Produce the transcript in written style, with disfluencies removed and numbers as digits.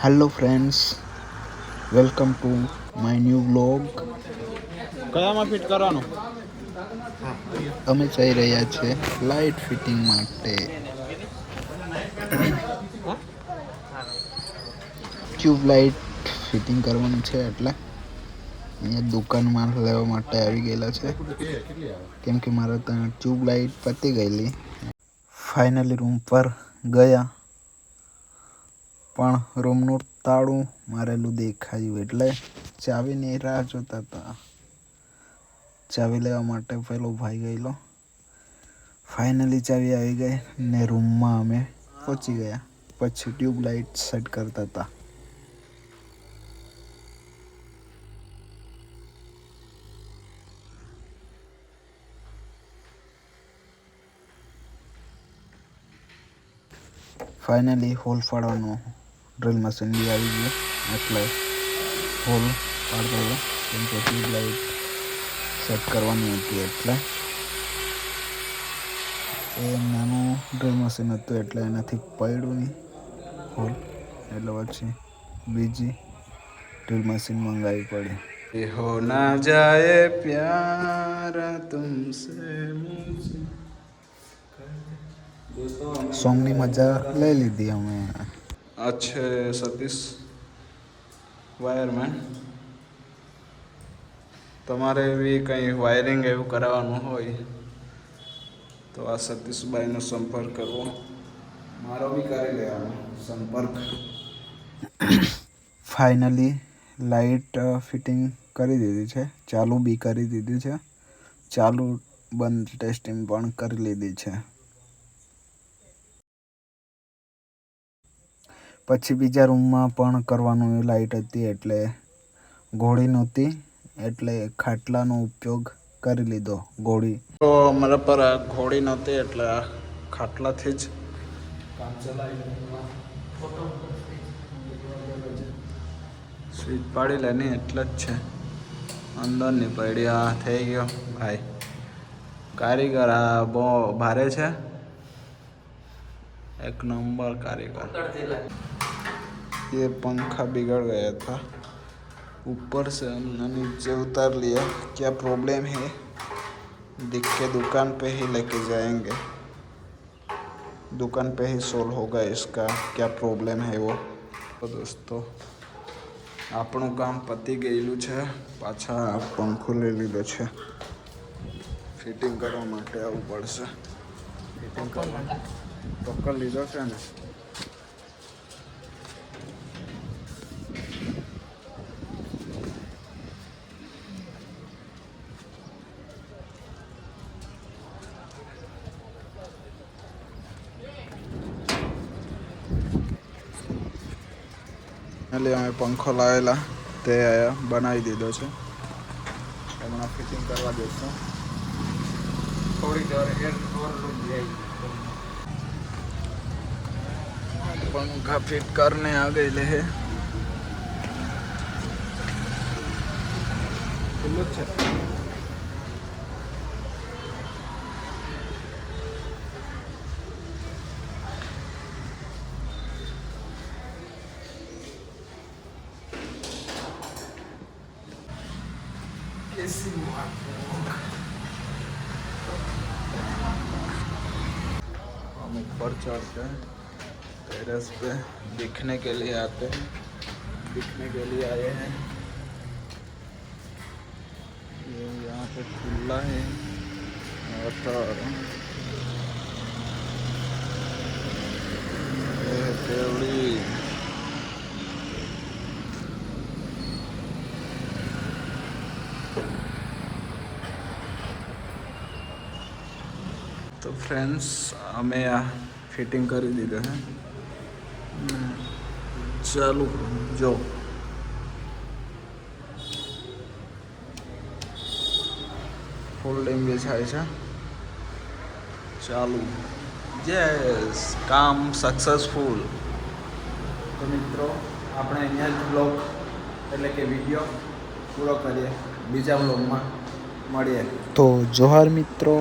Hello friends, welcome to my new vlog. કયામાં fit કરવાનું? અમે જઈ રહ્યા છીએ લાઇટ ફિટિંગ માટે. ટ્યુબ લાઇટ ફિટિંગ કરવાનું છે એટલે અહીંયા દુકાનમાં લેવા માટે આવી ગયેલા છે, કેમ કે મારે ત્યાં ટ્યુબ લાઇટ પતી ગયેલી. ફાઇનલી રૂમ પર ગયા, પણ રૂમનું તાળું મારેલું દેખાયું એટલે ચાવીની રાહ જોતા હતા. ચાવી લેવા માટે પેલો ભાઈ ગયેલો. ફાઇનલી ચાવી આવી ગઈ ને રૂમમાં અમે પહોંચી ગયા. પછી ટ્યુબ લાઇટ સેટ કરતા હતા. ફાઇનલી હોલ પાડવાનું ડ્રિલ મશીન બી આવી ગયું એટલે હોલ પાડતો હતો, કેમ કે ટ્યુબ લાઇટ સેટ કરવાની હતી એટલે. એ નાનું ડ્રિલ મશીન હતું એટલે એનાથી પડ્યું નહીં હોલ, એટલે પછી બીજી ડ્રિલ મશીન મંગાવી પડી. હો ના જાયે પ્યાર તુમસે મુझे. સોંગની મજા લઈ લીધી અમે. આ છે સતીશ વાયરમેન. તમારે બી કંઈ વાયરિંગ એવું કરાવવાનું હોય તો આ સતીશભાઈનો સંપર્ક કરવો. મારો બી કરી લેવાનો સંપર્ક. ફાઇનલી લાઇટ ફિટિંગ કરી દીધી છે, ચાલુ બી કરી દીધી છે, ચાલુ બંધ ટેસ્ટિંગ પણ કરી લીધી છે. પછી બીજા રૂમમાં પણ કરવાનું. લાઇટ હતી એટલે ઘોડી નહોતી એટલે ખાટલાનો ઉપયોગ કરી લીધો. ઘોડી તો મારા પર ઘોડી નહોતી એટલે આ ખાટલાથી જ કામ ચલાવી. સ્વિચ પાડી લેની એટલે જ છે, અંદર નહીં પડી. આ થઈ ગયો ભાઈ કારીગર. આ બહુ ભારે છે, एक नंबर कारीगर. ये पंखा बिगड़ गया था, ऊपर से हमने नीचे उतार लिया. क्या प्रॉब्लम है दिख के दुकान पे ही लेके जाएंगे, दुकान पे ही सोल्व होगा इसका क्या प्रॉब्लम है वो. तो दोस्तों આપણું કામ પતી ગયેલું છે. પાછા પંખો લઈ લીધો છે. ફિટિંગ કરવા માટે આવવું પડશે. ફિટિંગ કરવા પકડ લીધો છે ને. એટલે અમે પંખો લાવેલા તે બનાવી દીધો છે. હમણાં ફિટિંગ કરવા દઈશું. થોડી पंखा फिट करने आ गए है. हम ऊपर चढ़ते हैं टेरेस पे, दिखने के लिए आते हैं, दिखने के लिए आए हैं. ये यहाँ पे खुला है और तेवड़ी. तो फ्रेंड्स અમે આ ફિટિંગ કરી દીધું છે. ચાલુ જો ફોલ્ડિંગ બી થાય છે. ચાલુ યસ, કામ સક્સેસફુલ. તો મિત્રો આપણે અહીંયા જ બ્લોગ એટલે કે વિડીયો પૂરો કરીએ. બીજા બ્લોગમાં મળીએ. તો જોહાર મિત્રો.